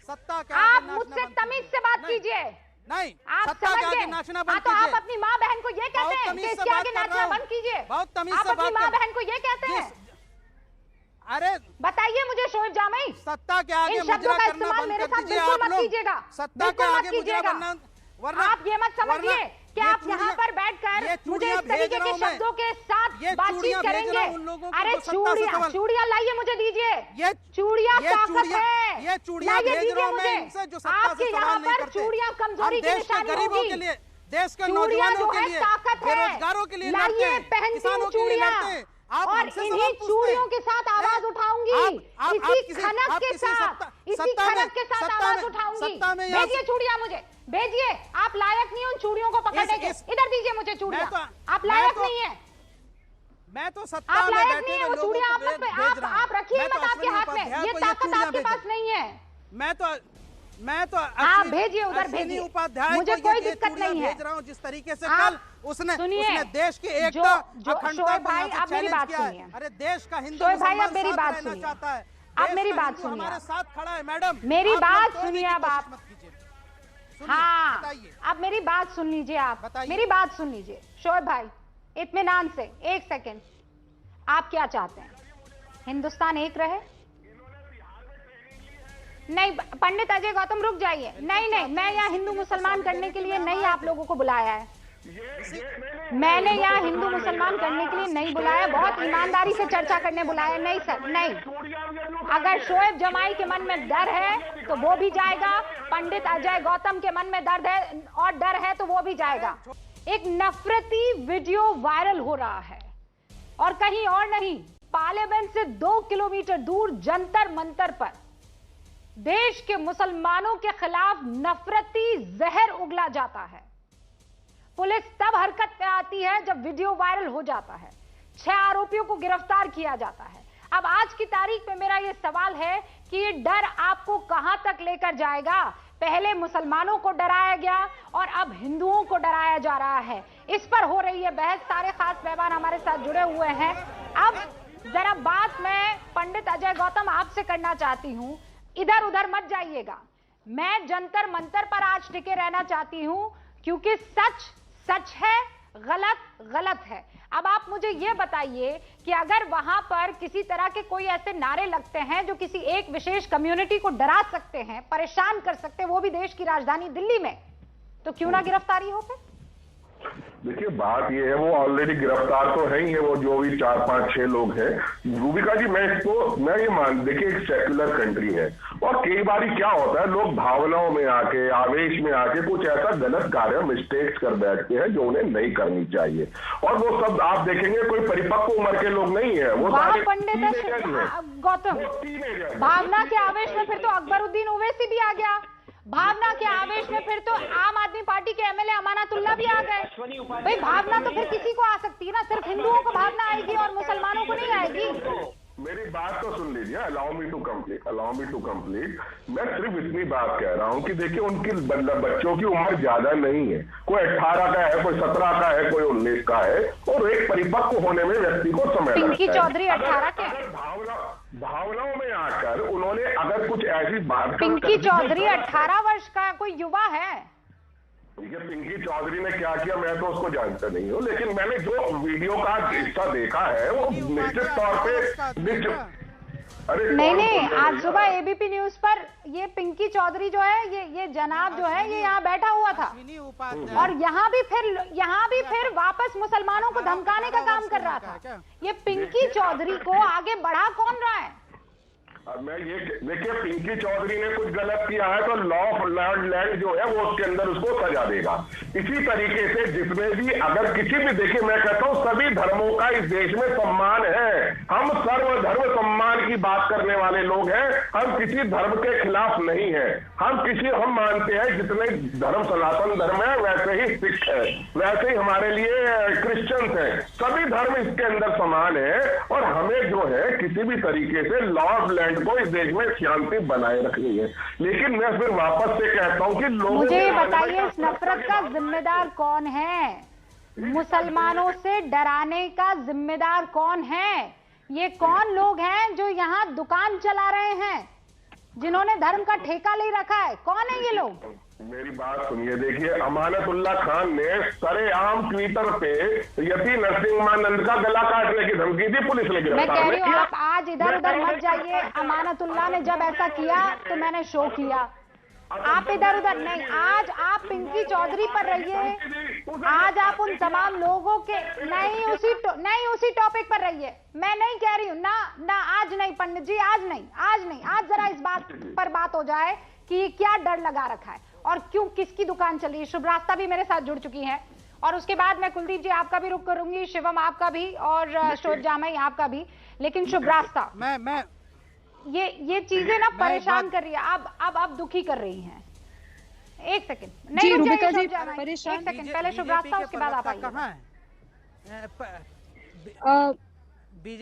सत्ता के आप मुझसे तमीज से बात कीजिए। नहीं, आप समझ गए? तो आप अपनी माँ बहन को ये कहते हैं कि इसके आगे नाचना बंद कीजिए? बहुत तमीज आप से अपनी माँ बहन को ये कहते हैं? अरे बताइए मुझे शोएब जामाई, सत्ता के आगे शब्दों का इस्तेमाल मेरे साथ बिल्कुल मत कीजिएगा, सत्ता के आगे कीजिएगा। आप ये मत समझिए कि आप यहाँ पर बैठकर मुझे इस तरीके के शब्दों के साथ बातचीत करेंगे। अरे चूड़ियां लाइए, मुझे दीजिए। ये चूड़ियां ताकत है, ये चूड़ियां दीजिए मुझे। आपके यहाँ पर चूड़ियां कमजोरी की निशानी होगी, देश के नौजवानों के लिए, ताकत है, बेरोजगारों के लिए लाइए पहनती हूँ चूड़ियां और इन्हीं चूड़ियों के साथ आवाज उठाऊंगी, इसी खनक के साथ आवाज उठाऊंगी। भेजिए चूड़ियां मुझे, भेजिए। आप लायक नहीं हो उन चूड़ियों को पकड़ने के, इधर दीजिए मुझे चूड़ियां। आप लायक नहीं है, मैं तो सत्ता आप लायक नहीं है वो चूड़ियां। आप रखिए मत आपके हाथ में, ये ताकत आपके पास नहीं है। मैं तो आप भेजिए, उधर भेजिए, मुझे कोई दिक्कत नहीं है। भेज रहा हूं जिस तरीके से कल उसने देश की एकता अखंडता को मेरी बात सुनिए। अरे देश का हिंदू भाई आप मेरी बात सुनिए, चाहता है, आप मेरी बात सुनिए, हमारे साथ खड़ा है मैडम, मेरी बात सुनिए। अब आप हाँ, अब मेरी बात सुन लीजिए, आप मेरी बात सुन लीजिए शोएब भाई, इत्मीनान से। एक सेकंड, आप क्या चाहते हैं? हिंदुस्तान एक रहे? नहीं पंडित अजय गौतम रुक जाइए। नहीं नहीं, मैं यहाँ हिंदू मुसलमान करने के लिए नहीं आप लोगों को बुलाया है, मैंने यहाँ हिंदू मुसलमान करने के लिए नहीं बुलाया, बहुत ईमानदारी से चर्चा करने बुलाया। नहीं सर, नहीं। अगर शोएब जामाई के मन में डर है तो वो भी जाएगा, पंडित अजय गौतम के मन में दर्द है और डर है तो वो भी जाएगा। एक नफरती वीडियो वायरल हो रहा है और कहीं और नहीं, पार्लियामेंट से 2 किलोमीटर दूर जंतर मंतर पर देश के मुसलमानों के खिलाफ नफरती जहर उगला जाता है। पुलिस तब हरकत में आती है जब वीडियो वायरल हो जाता है, 6 आरोपियों को गिरफ्तार किया जाता है। अब आज की तारीख में मेरा यह सवाल है कि ये डर आपको कहां तक लेकर जाएगा? पहले मुसलमानों को डराया गया और अब हिंदुओं को डराया जा रहा है। इस पर हो रही है बहस, सारे खास मेहमान हमारे साथ जुड़े हुए हैं। अब जरा बात मैं पंडित अजय गौतम आपसे करना चाहती हूं, इधर उधर मत जाइएगा। मैं जंतर मंतर पर आज टिके रहना चाहती हूं क्योंकि सच सच है, गलत गलत है। अब आप मुझे यह बताइए कि अगर वहां पर किसी तरह के कोई ऐसे नारे लगते हैं जो किसी एक विशेष कम्युनिटी को डरा सकते हैं, परेशान कर सकते हैं, वो भी देश की राजधानी दिल्ली में, तो क्यों ना गिरफ्तारी हो? फिर देखिए बात ये है, वो ऑलरेडी गिरफ्तार तो है ही है, वो जो भी 4, 5, 6 लोग हैं। रूबिका जी मैं ये मान, देखिए एक सेक्युलर कंट्री है और कई बार क्या होता है, लोग भावनाओं में आके, आवेश में आके कुछ ऐसा गलत कार्य, मिस्टेक्स कर बैठते हैं जो उन्हें नहीं करनी चाहिए। और वो सब आप देखेंगे कोई परिपक्व उम्र के लोग नहीं है, वो सारे गौतम भावना के आवेश में फिर तो अकबरुद्दीन ओवैसी भी आ गया, भावना के आवेश में फिर तो आम आदमी पार्टी के एमएलए अमानतुल्लाह भी आ गए। भाई भावना तो फिर किसी को आ सकती है ना, सिर्फ हिंदुओं को भावना आएगी और मुसलमानों को नहीं आएगी। मेरी मेरी बात तो सुन लीजिए, अलाउ मी टू कंप्लीट। मैं सिर्फ इतनी बात कह रहा हूँ कि देखिए उनकी बच्चों की उम्र ज्यादा नहीं है, कोई 18 का है, कोई 17 का है, कोई 19 का है, और एक परिपक्व होने में व्यक्ति को समय लगता है। पिंकी चौधरी 18 के, भावनाओं में आकर उन्होंने अगर कुछ ऐसी बात, पिंकी चौधरी 18 वर्ष का कोई युवा है। देखिए पिंकी चौधरी ने क्या किया मैं तो उसको जानता नहीं हूँ, लेकिन मैंने जो वीडियो का हिस्सा देखा है वो निश्चित तौर पे अरे नहीं, आज सुबह एबीपी न्यूज पर ये पिंकी चौधरी जो है, ये जनाब जो है, ये यहाँ बैठा हुआ था और यहाँ भी फिर वापस मुसलमानों को धमकाने का काम कर रहा था। ये पिंकी चौधरी को आगे बढ़ा कौन रहा है? मैं ये देखिए, पिंकी चौधरी ने कुछ गलत किया है तो लॉ ऑफ लैंड जो है वो उसके अंदर उसको सजा देगा। इसी तरीके से जिसमें भी अगर किसी भी, देखिए मैं कहता हूँ सभी धर्मों का इस देश में सम्मान है, हम सर्वधर्म सम्मान की बात करने वाले लोग हैं, हम किसी धर्म के खिलाफ नहीं है। हम मानते हैं जितने धर्म सनातन धर्म है वैसे ही सिख है, वैसे ही हमारे लिए क्रिश्चियंस है, सभी धर्म इसके अंदर समान है और हमें जो है किसी भी तरीके से लॉ ऑफ लैंड को इस देश में शांति बनाए रखनी है। लेकिन मैं फिर वापस से कहता हूं कि लोगों, मुझे ये बताइए इस नफरत का जिम्मेदार कौन है? मुसलमानों से डराने का जिम्मेदार कौन है? ये कौन लोग हैं जो यहाँ दुकान चला रहे हैं, जिन्होंने धर्म का ठेका ले रखा है? कौन है ये लोग? मेरी बात सुनिए, देखिए अमानतुल्लाह खान ने सरेआम ट्विटर पे यति नरसिम्हानंद का गला काटने की धमकी दी, पुलिस ने गिरफ्तार। मैं कह रही हूँ आप आज इधर उधर मत जाइए। अमानतुल्लाह ने जब ऐसा किया तो मैंने शो किया, आप इधर उधर नहीं। आज आप पिंकी चौधरी पर रहिए, आज आप उन तमाम लोगों के नहीं उसी टॉपिक पर रहिए। मैं नहीं कह रही हूँ ना आज नहीं पंडित जी, आज नहीं। आज जरा इस बात पर बात हो जाए कि क्या डर लगा रखा है और क्यों, किसकी दुकान चल रही है। शुभ रास्ता भी मेरे साथ जुड़ चुकी है और उसके बाद मैं कुलदीप जी आपका भी रुख करूंगी, शिवम आपका भी और शोध जामई आपका भी। लेकिन शुभ रास्ता, मैं ये चीजें ना परेशान कर रही है, अब दुखी कर रही हैं। एक सेकंड, नहीं रुबिका जी परेशान, एक सेकंड पहले शुभ रास्ता, उसके बाद आप आइए।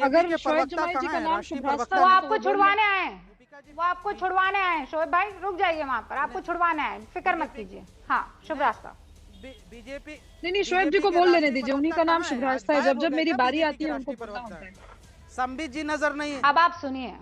अगर शोएब जमाई जी का नाम शुभ रास्ता, वो आपको छुड़वाने आए, शोएब भाई रुक जाइए वहां पर, आपको छुड़वाने आए, फिक्र मत कीजिए। हाँ शुभ रास्ता, बीजेपी नहीं शोएब जी को बोल लेने दीजिए, उन्हीं का नाम शुभ रास्ता है। जब मेरी बारी आती है उनको पता होता है। संबित जी नजर नहीं, अब आप सुनिए,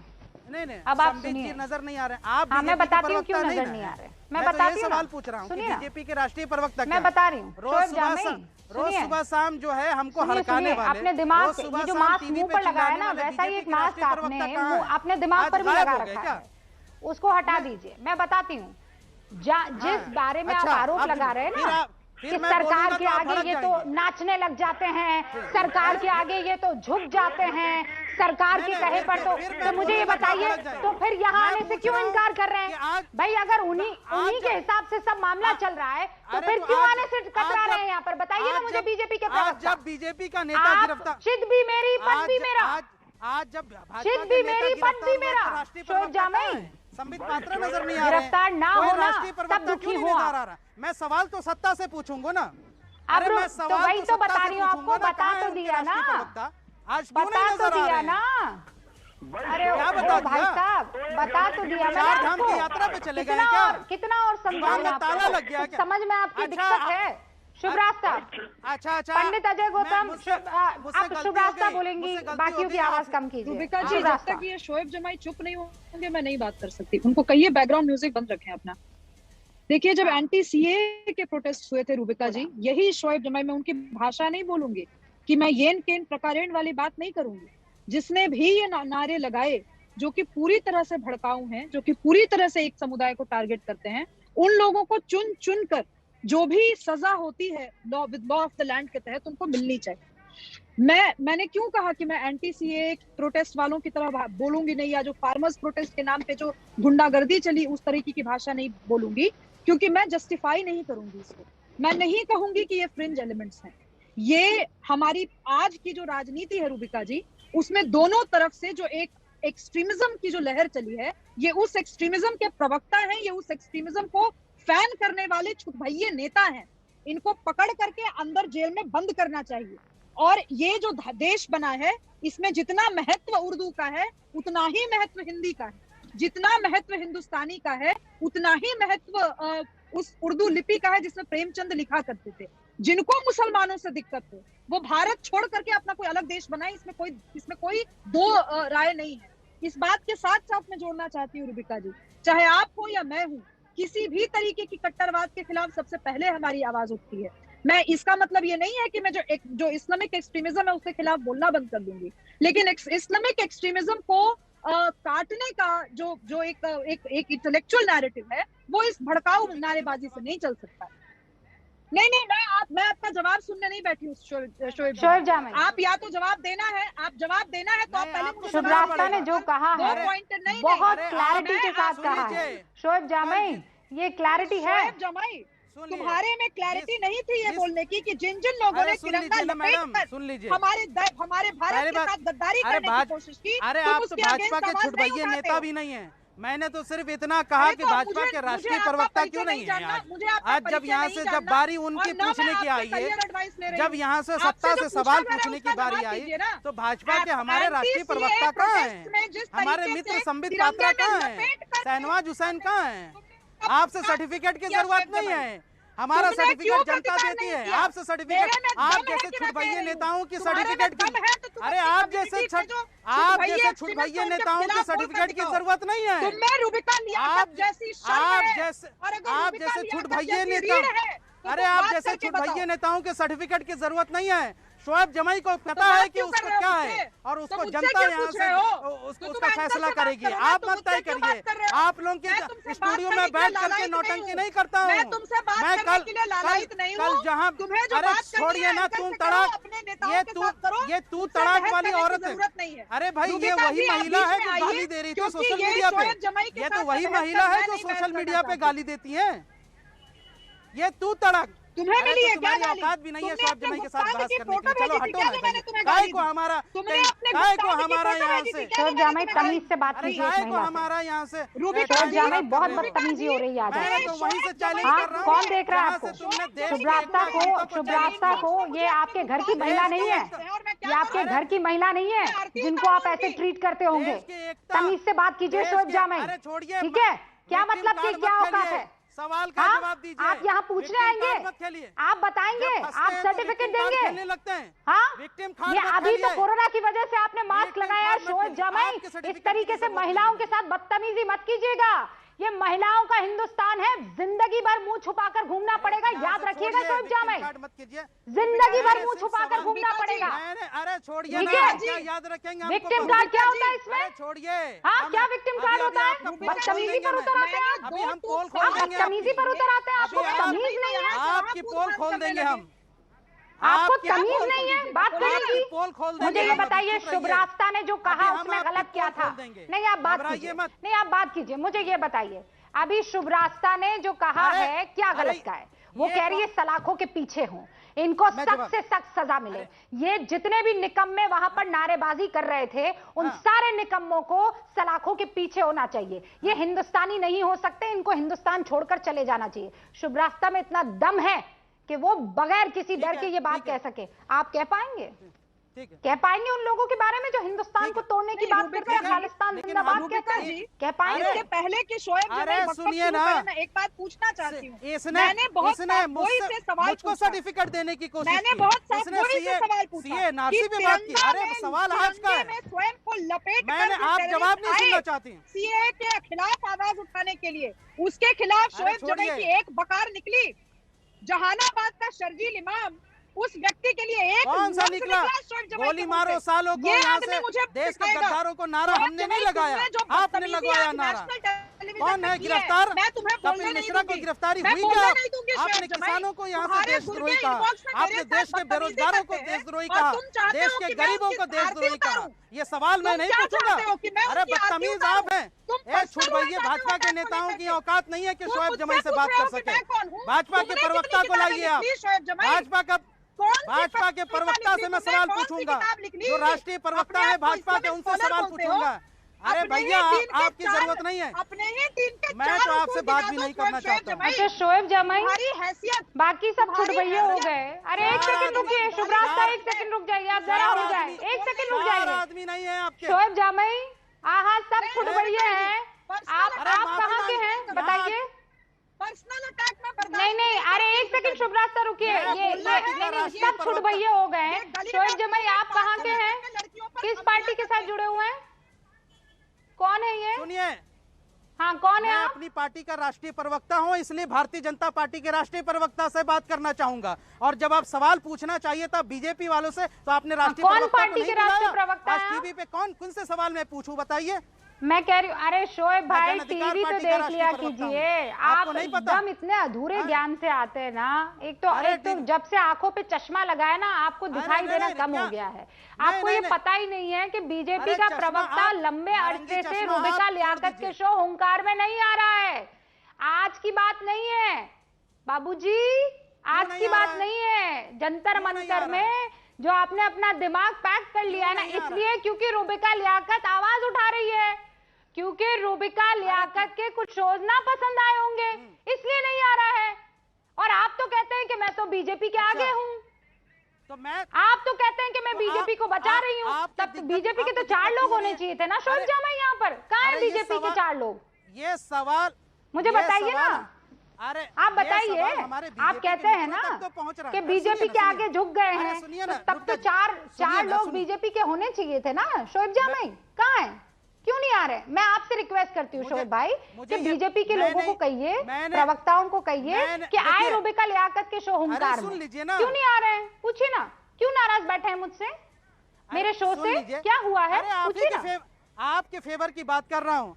नहीं अब आप सुनिए, नजर नहीं आ रहे आप। हाँ मैं बताती हूँ क्यों नजर नहीं आ रहे, मैं बताती हूँ, सवाल पूछ रहा हूँ। बीजेपी के राष्ट्रीय प्रवक्ता मैं बता रही हूँ, रोज सुबह शाम जो है हमको हड़काने वाले, अपने दिमाग से ये जो मास्क मुंह पर लगाया ना, वैसा ही एक मास्क आपने अपने दिमाग पर भी लगा रखा है, उसको हटा दीजिए। मैं बताती हूँ जिस बारे में आप आरोप लगा रहे हैं ना कि सरकार के आगे ये तो नाचने लग जाते हैं, सरकार के आगे ये तो झुक जाते हैं, सरकार के कहे पर तो मुझे ये बताइए तो फिर यहाँ आने से क्यों इनकार कर रहे हैं भाई? अगर उन्हीं के हिसाब से सब मामला चल रहा है तो फिर क्यों आने से कतरा रहे हैं यहाँ पर? बताइए ना मुझे बीजेपी के प्रवक्ता। जब बीजेपी का नेता गिरफ्तार, चित भी मेरी पद भी मेरा, आज जब चित भी मेरी पद भी मेरा, शोएब जामई संबित पात्रा नजर नहीं आ रहे, गिरफ्तार ना होना तब दुखी हो। मैं सवाल तो सत्ता से पूछूंगा ना। अब तो वही तो बता रही हूँ आपको, बता तो दिया ना, आज बता तो दिया ना। अरे भाई साहब बता तो दिया मैंने आपको। यात्रा पे चले गए क्या? कितना और समझाऊं आपको? समझ में आपकी दिक्कत है? शुभ रास्ता। अच्छा पंडित अजय गौतम आप शुभ रास्ता बोलेंगी, बाकियों की आवाज कम कीजिए। रुबिका जी जब तक ये शोएब जमाई चुप नहीं होंगे मैं नहीं बात कर सकती। उनको कहिए बैकग्राउंड म्यूजिक बंद रखें अपना। देखिए जब एंटी सीए के प्रोटेस्ट हुए थे रुबिका जी, यही शोएब जमाई, मैं उनकी भाषा नहीं बोलूंगी कि मैं येन केन प्रकारेण वाली बात नहीं करूंगी। जिसने भी ये नारे लगाए जो कि पूरी तरह से भड़काऊ हैं, जो कि पूरी तरह से एक समुदाय को टारगेट करते हैं, उन लोगों को चुन कर जो भी सजा होती है लॉ ऑफ द लैंड के तहत उनको मिलनी चाहिए। मैंने क्यों कहा कि मैं एंटी सीए प्रोटेस्ट वालों की तरह बोलूंगी नहीं, या जो फार्मर्स प्रोटेस्ट के नाम पे जो गुंडागर्दी चली उस तरीके की भाषा नहीं बोलूंगी, क्योंकि मैं जस्टिफाई नहीं करूंगी इसको। मैं नहीं कहूंगी कि ये फ्रिंज एलिमेंट्स हैं। ये हमारी आज की जो राजनीति है रुबिका जी, उसमें दोनों तरफ से जो एक एक्सट्रीमिज्म की जो लहर चली है, ये उस एक्सट्रीमिज्म के प्रवक्ता हैं, ये उस एक्सट्रीमिज्म को फैन करने वाले छुटभइये नेता हैं। इनको पकड़ करके अंदर जेल में बंद करना चाहिए। और ये जो देश बना है इसमें जितना महत्व उर्दू का है उतना ही महत्व हिंदी का है, जितना महत्व हिंदुस्तानी का है उतना ही महत्व उस उर्दू लिपि का है जिसमें प्रेमचंद लिखा करते थे। जिनको मुसलमानों से दिक्कत हो वो भारत छोड़ करके अपना कोई अलग देश बनाए, इसमें कोई दो राय नहीं है। इस बात के साथ साथ मैं जोड़ना चाहती हूँ रुबिका जी, चाहे आप हो या मैं हूँ, किसी भी तरीके की कट्टरवाद के खिलाफ सबसे पहले हमारी आवाज उठती है। मैं इसका मतलब ये नहीं है कि मैं जो इस्लामिक एक्सट्रीमिज्म है उसके खिलाफ बोलना बंद कर दूंगी, लेकिन इस्लामिक एक्सट्रीमिज्म को काटने का जो एक इंटेलेक्चुअल नैरेटिव है वो इस भड़काऊ नारेबाजी से नहीं चल सकता। नहीं, मैं आपका जवाब सुनने नहीं बैठी हूँ शोएब जामई। आप या तो जवाब देना है तो आप पहले मुझे शुभरास्ता ने जो कहा है बहुत क्लैरिटी के साथ कहा है। शोएब जामई, ये क्लैरिटी है। शोएब जामई, तुम्हारे में क्लैरिटी नहीं थी ये बोलने की कि जिन लोगों ने तिरंगा लपेट कर हमारे भारत के साथ गद्दारी करने की कोशिश की, अरे आप तो भाजपा के छुटभैया नेता भी नहीं है। मैंने तो सिर्फ इतना कहा कि भाजपा के राष्ट्रीय प्रवक्ता क्यों नहीं है आज जब यहाँ से जब बारी उनकी पूछने की आई है, जब यहाँ से सत्ता से सवाल पूछने की बारी आई तो भाजपा के हमारे राष्ट्रीय प्रवक्ता कहाँ हैं? हमारे मित्र संबित पात्रा कहाँ हैं? शहनवाज हुसैन कहाँ हैं? आपसे सर्टिफिकेट की जरूरत नहीं है, हमारा सर्टिफिकेट जनता देती है। आपसे सर्टिफिकेट, आप जैसे छुटभैया नेताओं की सर्टिफिकेट की, अरे आप जैसे छुटभैया नेताओं की सर्टिफिकेट की जरूरत नहीं है। आप जैसे छुटभैया नेता, अरे आप जैसे छुटभैया नेताओं के सर्टिफिकेट की जरूरत नहीं है। शोएब जमाई को पता है कि उसको क्या है और उसको जनता यहाँ से उसका फैसला करेगी। आप मत तय करिए। आप लोगों के स्टूडियो में बैठ करके नौटंकी नहीं करता हूँ मैं। कल जहाँ, अरे छोड़िए ना, तुम तड़ाक, ये तू तड़ाक वाली औरत है। अरे भाई ये वही महिला है जो गाली दे रही थी सोशल मीडिया पे। ये तो वही महिला है जो सोशल मीडिया पे गाली देती है। ये तू तड़ाक, तुम्हें मिली है क्या गाली? औकात भी नहीं है शोएब जमाई के साथ बहस करने की। चलो हटो ना भाई, काय को हमारा यहाँ से शोएब जमाई तमीज से बात कीजिए। काय को हमारा यहाँ से शोएब जमाई बहुत बदतमीजी हो रही है आज। मैं तो वहीं से चैलेंज कर रहा हूँ। कौन देख रहा है आपको? शुभरास्ता को ये आपके घर की महिला नहीं है, ये आपके घर की महिला नहीं है जिनको आप ऐसे ट्रीट करते होंगे। तमीज से बात कीजिए शोएब जमाई, ठीक है? क्या मतलब कि क्या औकात है? सवाल का जवाब दीजिए। आप यहाँ पूछने आएंगे, आप बताएंगे, आप सर्टिफिकेट देंगे। लगते हैं हाँ, ये अभी तो कोरोना की वजह से आपने मास्क लगाया है। शोएब जमाई, इस तरीके से महिलाओं के साथ बदतमीजी मत कीजिएगा। ये महिलाओं का हिंदुस्तान है, जिंदगी भर मुंह छुपाकर घूमना पड़ेगा, याद रखिएगा शोएब जमाई, जिंदगी भर मुंह छुपाकर घूमना पड़ेगा। अरे छोड़िए, याद रखेंगे। विक्टिम कार्ड क्या होता है इसमें? छोड़िए, हाँ क्या विक्टिम कार्ड होता है? बदतमीजी पर उतर आते हैं आप। अभी हम पोल खोल देंगे। बदतमीजी पर उतर आते हैं, आपको तमीज नहीं है। आपकी पोल खोल देंगे हम। आपको तमीज नहीं है बात करने की। मुझे ये बताइए, शुभरास्ता ने जो कहा उसमें गलत क्या था? नहीं आप बात कीजिए, नहीं आप बात कीजिए। मुझे ये बताइए, अभी शुभरास्ता ने जो कहा है क्या गलत का है? वो कह रही है सलाखों के पीछे हों, इनको सख्त से सख्त सजा मिले। ये जितने भी निकम्मे वहां पर नारेबाजी कर रहे थे उन सारे निकम्मों को सलाखों के पीछे होना चाहिए। ये हिंदुस्तानी नहीं हो सकते, इनको हिंदुस्तान छोड़कर चले जाना चाहिए। शुभरास्ता में इतना दम है कि वो बगैर किसी डर के ये बात कह सके। आप कह पाएंगे? कह पाएंगे उन लोगों के बारे में जो हिंदुस्तान को तोड़ने की बात करते हैं, खालिस्तान जिंदाबाद कहते हैं? कह पाएंगे? इसके पहले कि शोएब जमाई, सुनिए ना, मैं एक बात पूछना चाहती हूँ। मैंने बहुत मुझको सर्टिफिकेट देने की कोशिश की। मैंने बहुत सवाल पूछा, नारसी पे बात की। अरे सवाल आज का है, स्वयं को लपेट, मैंने आप जवाब नहीं सुनना चाहती। सीए के खिलाफ आवाज उठाने के लिए उसके खिलाफ शोएब जमाई की एक बकार निकली। जहानाबाद का शर्जील इमाम, उस व्यक्ति के लिए एक कौन सा निकला? गोली मारो सालों को यहाँ से। देश के गद्दारों को नारा हमने नहीं लगाया, आपने लगवाया नारा। कौन है गिरफ्तार? कपिल मिश्रा की गिरफ्तारी हुई क्या? आपने किसानों को यहाँ से देशद्रोही कहा, आपने देश के बेरोजगारों को देशद्रोही कहा, देश के गरीबों को देशद्रोही कहा। ये सवाल मैं नहीं पूछूंगा। अरे बदतमीज आप हैं। छुटभैया भाजपा के नेताओं की औकात नहीं है कि शोएब जमाई से बात कर सके। भाजपा के प्रवक्ता को लाइए आप। भाजपा के प्रवक्ता से मैं सवाल पूछूंगा, जो राष्ट्रीय प्रवक्ता है भाजपा के, उनसे सवाल पूछूंगा। अरे भैया आपकी जरूरत नहीं है, अपने ही टीम के मैं तो आपसे बात भी नहीं करना चाहता हूँ। अच्छा शोएब जमाई, हैसियत बाकी सब छुटभैया हो गए। अरे एक सेकंड रुकिए शुभराज सर, एक सेकंड रुक जाइए, आप जरा हो जाए, एक सेकंड रुक जाइए। आदमी नहीं है आपके। शोएब जमाई, हाँ सब छुटभैया हैं, आप कहाँ के हैं बताइए। पर्सनल अटैक में नहीं, अरे एक सेकंड शुभराज सर रुकिए, ये सब छुटभैया हो गए हैं। शोएब जमाई आप कहाँ के हैं, किस पार्टी के साथ जुड़े हुए हैं, कौन है ये? सुनिए, हाँ कौन है मैं आप? अपनी पार्टी का राष्ट्रीय प्रवक्ता हूं, इसलिए भारतीय जनता पार्टी के राष्ट्रीय प्रवक्ता से बात करना चाहूंगा। और जब आप सवाल पूछना चाहिए था बीजेपी वालों से, तो आपने राष्ट्रीय कौन पार्टी के राष्ट्रीय प्रवक्ता हैं? टीवी पे कौन से सवाल मैं पूछूं बताइए। मैं कह रही हूँ, अरे शोएब भाई टीवी तो देख लिया कीजिए, आप एकदम इतने अधूरे ज्ञान से आते हैं ना। एक तो जब से आंखों पे चश्मा लगाया ना, आपको दिखाई देना कम हो गया है। आपको ये पता ही नहीं है कि बीजेपी का प्रवक्ता लंबे अरसे से रूबिका लियाकत के शो हुंकार में नहीं आ रहा है। आज की बात नहीं है बाबूजी, आज की बात नहीं है। जंतर मंतर में जो आपने अपना दिमाग पैक कर लिया है ना, इसलिए क्योंकि रूबिका लियाकत आवाज उठा रही है, क्योंकि रूबिका लियाकत के कुछ शोज ना पसंद आए होंगे, इसलिए नहीं आ रहा है। और आप तो कहते हैं कि मैं तो बीजेपी के आगे हूँ, तो आप तो कहते हैं कि मैं बीजेपी को बचा रही हूँ। तब बीजेपी के तो 4 लोग होने चाहिए थे ना शोएब जमाई, यहाँ पर कहाँ है बीजेपी के 4 लोग? ये सवाल मुझे बताइए ना, अरे आप बताइए। आप कहते हैं ना कि बीजेपी के आगे झुक गए हैं, तो तब तो 4 लोग बीजेपी के होने चाहिए थे ना शोएब जमाई, कहाँ है, क्यों नहीं आ रहे? मैं आपसे रिक्वेस्ट करती हूँ शोएब भाई कि बीजेपी के लोगों को कहिए, प्रवक्ताओं को कहिए कि आए रूबिका लियाकत के शो हुंकार में, क्यों नहीं आ रहे हैं? पूछिए ना, क्यों नाराज बैठे हैं मुझसे, मेरे शो से क्या हुआ है? पूछिए ना। आपके फेवर की बात कर रहा हूँ,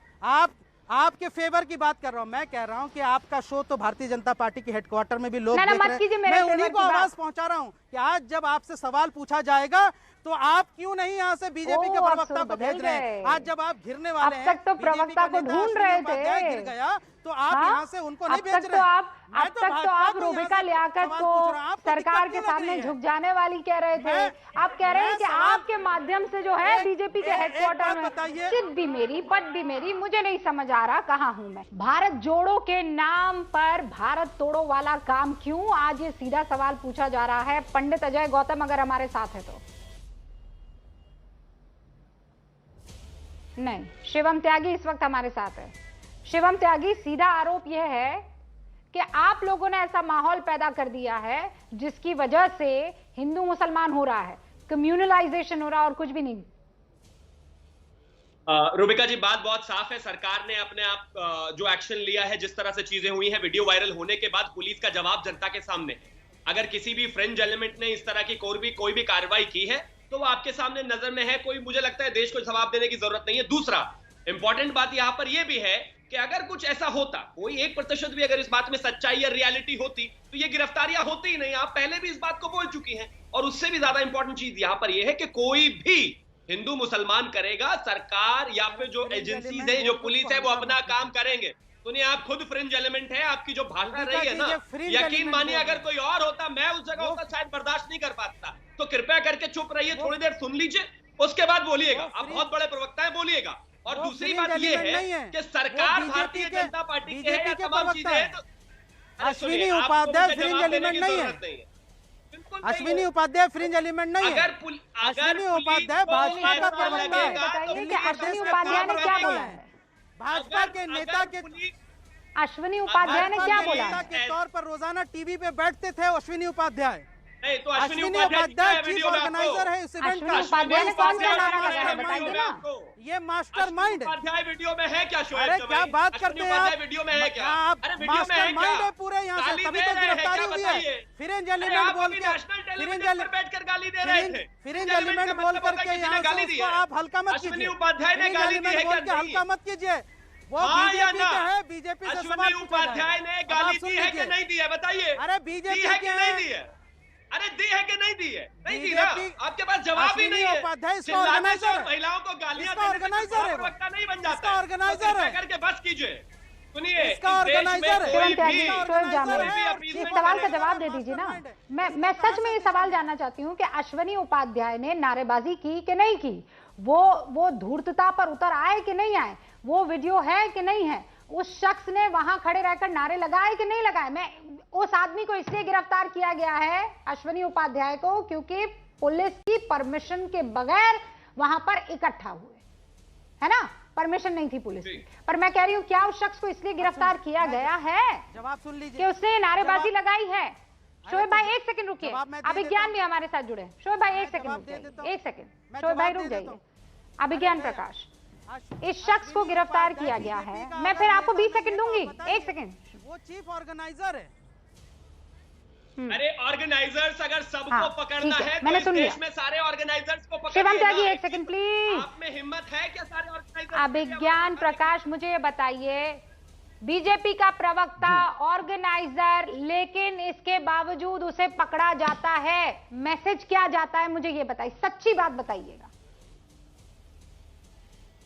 आपके फेवर की बात कर रहा हूँ। मैं कह रहा हूँ कि आपका शो तो भारतीय जनता पार्टी के हेडक्वार्टर में भी लोग देख रहे हैं। मैं उन्हीं को आवाज पहुंचा रहा हूँ कि आज जब आपसे सवाल पूछा जाएगा तो आप क्यों नहीं यहाँ से बीजेपी के प्रवक्ता को भेज रहे हैं? आज जब आप घिरने वाले हैं, अब तक तो प्रवक्ता को ढूंढ रहे थे, गिर गया तो आप यहाँ से उनको नहीं भेज रहे। अब तक तो आप रूबिका लियाकत को सरकार के सामने झुक जाने वाली कह रहे थे। आप कह रहे हैं कि आपके माध्यम से जो है बीजेपी के हेडक्वार्टर में सिद्ध भी मेरी पद भी मेरी, मुझे नहीं समझ आ रहा कहाँ हूँ मैं। भारत जोड़ो के नाम पर भारत तोड़ो वाला काम क्यों? आज ये सीधा सवाल पूछा जा रहा है। पंडित अजय गौतम अगर हमारे साथ है तो नहीं, शिवम त्यागी इस वक्त हमारे साथ है। शिवम त्यागी, सीधा आरोप यह है कि आप लोगों ने ऐसा माहौल पैदा कर दिया है जिसकी वजह से हिंदू मुसलमान हो रहा है, कम्युनलाइजेशन हो रहा है और कुछ भी नहीं। रूबिका जी, बात बहुत साफ है। सरकार ने अपने आप जो एक्शन लिया है, जिस तरह से चीजें हुई हैं, वीडियो वायरल होने के बाद पुलिस का जवाब जनता के सामने। अगर किसी भी फ्रेंच एलिमेंट ने इस तरह की कोई भी कार्रवाई की है तो वो आपके सामने नजर में है। कोई, मुझे लगता है देश को जवाब देने की जरूरत नहीं है। दूसरा इंपॉर्टेंट बात यहां पर यह भी है कि अगर कुछ ऐसा होता, कोई 1% भी अगर इस बात में सच्चाई या रियलिटी होती, तो ये गिरफ्तारियां होती ही नहीं। आप पहले भी इस बात को बोल चुकी हैं। और उससे भी ज्यादा इंपॉर्टेंट चीज यहां पर यह है कि कोई भी हिंदू मुसलमान करेगा, सरकार या फिर जो एजेंसीज है, जो पुलिस है, वो अपना काम करेंगे। सुनिए, आप खुद फ्रिंज एलिमेंट है, आपकी जो भाषा रही है ना, यकीन मानिए अगर कोई और होता, मैं उस जगह होता, शायद बर्दाश्त नहीं कर पाता। तो कृपया करके चुप रहिए, थोड़ी देर सुन लीजिए, उसके बाद बोलिएगा। आप बहुत बड़े प्रवक्ता हैं, बोलिएगा। और दूसरी बात यह है कि सरकार भारतीय जनता पार्टी की है या तमाम चीजें हैं, तो अश्विनी उपाध्याय फ्रिंज एलिमेंट नहीं है। अश्विनी उपाध्याय फ्रिंज एलिमेंट नहीं है। अश्विनी उपाध्याय भाजपा का प्रवक्ता है। अश्विनी उपाध्याय ने क्या बोला है? भाजपा के नेता के अश्विनी उपाध्याय ने क्या बोला? नेता के तौर पर रोजाना टीवी पे बैठते थे अश्विनी उपाध्याय। नहीं, तो अश्विनी उपाध्याय चीफ ऑर्गेनाइजर है इस इवेंट का। उपाध्याय ने कौन सा नारा लगाया बताइए ना। ये मास्टरमाइंड उपाध्याय वीडियो में है क्या? अरे क्या बात करते हैं आप? वीडियो में है क्या? आप मास्टरमाइंड है पूरे यहाँ से, तभी तो गिरफ्तारी हुई है। फ्रिंज एलिमेंट बोल के बैठकर गाली दे रहे थे। फ्रिंज एलिमेंट बोल करके यहाँ से उसको आप हल्का मत कीजिए। अश्विनी उपाध्याय ने गाली दी है क्या? हल्का मत कीजिए, वो बीजेपी का है, बीजेपी से अश्विनी उपाध्याय ने गाली दी है कि नहीं दी है बताइए? अरे बीजेपी है कि नहीं दी है? अरे दी है कि नहीं दी है? नहीं दी ना, आपके पास जवाब ही नहीं है। ऑर्गेनाइजर महिलाओं को गालियां ऑर्गेनाइजर है, प्रवक्ता नहीं बन जाता। ऑर्गेनाइजर है, करके बस कीजिए। सुनिए, इसका ऑर्गेनाइजर इस सवाल का जवाब दे दीजिए ना। मैं सच में ये सवाल जानना चाहती हूँ कि अश्विनी उपाध्याय ने नारेबाजी की कि नहीं की? वो धूर्तता पर उतर आए कि नहीं आए, वो वीडियो है कि नहीं है, उस शख्स ने वहां खड़े रहकर नारे लगाए कि नहीं लगाए। मैं उस आदमी को इसलिए गिरफ्तार किया गया है, अश्विनी उपाध्याय को, क्योंकि पुलिस की परमिशन के बगैर वहां पर इकट्ठा हुए, है ना, परमिशन नहीं थी पुलिस की। पर मैं कह रही हूं क्या उस शख्स को इसलिए गिरफ्तार किया गया है जवाब सुन लीजिए कि उसने नारेबाजी लगाई है। शोएब भाई एक सेकंड रुकिए, अभिज्ञान भी हमारे साथ जुड़े। शोएब भाई एक सेकंड रुक जाइए, एक सेकंड शोएब भाई रुक जाइए। अभिज्ञान प्रकाश, इस शख्स को गिरफ्तार किया गया है, मैं फिर आपको 20 सेकंड दूंगी, एक सेकंड। वो चीफ ऑर्गेनाइजर है। अरे ऑर्गेनाइजर्स अगर सबको पकड़ना है मैंने तो इस देश में सारे ऑर्गेनाइजर्स को पकड़ शिवम त्यागी एक सेकंड प्लीज। आप में हिम्मत है क्या सारे ऑर्गेनाइजर्स? अभिज्ञान प्रकाश, मुझे ये बताइए, बीजेपी का प्रवक्ता ऑर्गेनाइजर, लेकिन इसके बावजूद उसे पकड़ा जाता है, मैसेज क्या जाता है मुझे ये बताइए, सच्ची बात बताइएगा।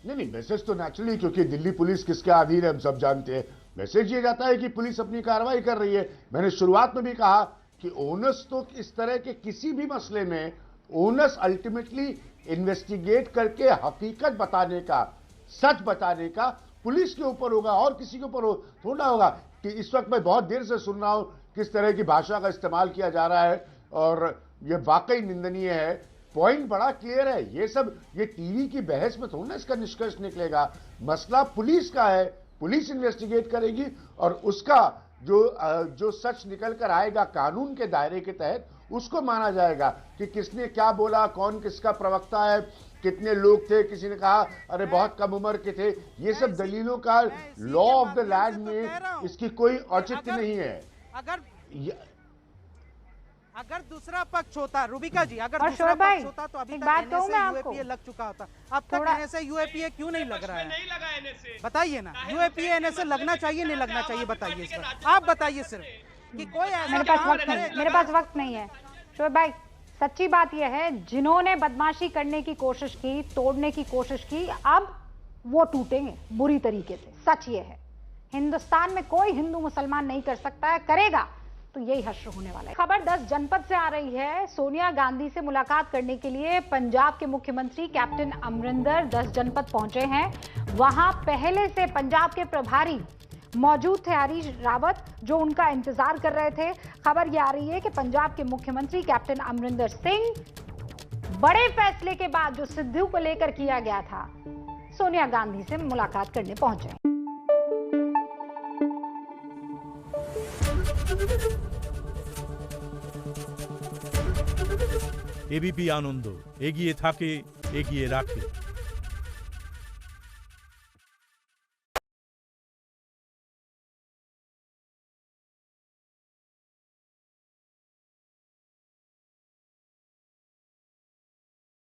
नहीं, मैसेज तो नेचुरली, क्योंकि दिल्ली पुलिस किसके अधीन है हम सब जानते हैं। मैसेज ये जाता है कि पुलिस अपनी कार्रवाई कर रही है। मैंने शुरुआत में भी कहा कि ओनस तो इस तरह के किसी भी मसले में ओनस अल्टीमेटली इन्वेस्टिगेट करके हकीकत बताने का, सच बताने का पुलिस के ऊपर होगा और किसी के ऊपर थोड़ा होगा। कि इस वक्त मैं बहुत देर से सुन रहा हूं किस तरह की भाषा का इस्तेमाल किया जा रहा है और ये वाकई निंदनीय है। पॉइंट बड़ा क्लियर है, ये टीवी की बहस में थोड़ा इसका निष्कर्ष निकलेगा। मसला पुलिस का है, पुलिस इन्वेस्टिगेट करेगी और उसका जो सच निकल कर आएगा कानून के दायरे के तहत, उसको माना जाएगा कि किसने क्या बोला, कौन किसका प्रवक्ता है, कितने लोग थे, किसी ने कहा अरे बहुत कम उम्र के थे। ये सब दलीलों का लॉ ऑफ द लैंड में इसकी कोई औचित्य नहीं है। अगर दूसरा पक्ष होता, रूबिका जी, अगर और दूसरा पक्ष होता तो अभी तक यूएपीए लग चुका होता। अब तक एनएसए यूएपीए क्यों नहीं लग रहा है? बताइए ना, यूएपीए एनएसए लगना चाहिए नहीं लगना चाहिए, बताइए इस पर आप बताइए सिर्फ कि कोई ऐसा। मेरे पास वक्त नहीं है शोएब भाई। सच्ची बात यह है, जिन्होंने बदमाशी करने की कोशिश की, तोड़ने की कोशिश की, अब वो टूटेंगे बुरी तरीके से। सच ये है, हिंदुस्तान में कोई हिंदू मुसलमान नहीं कर सकता है, करेगा तो यही हश्र होने वाला है। खबर 10 जनपद से आ रही है। सोनिया गांधी से मुलाकात करने के लिए पंजाब के मुख्यमंत्री कैप्टन अमरिंदर 10 जनपद पहुंचे हैं। वहां पहले से पंजाब के प्रभारी मौजूद थे, हरीश रावत, जो उनका इंतजार कर रहे थे। खबर यह आ रही है कि पंजाब के मुख्यमंत्री कैप्टन अमरिंदर सिंह बड़े फैसले के बाद जो सिद्धू को लेकर किया गया था, सोनिया गांधी से मुलाकात करने पहुंचे। एबीपी आनंद एगिए थाके एगिए राखे।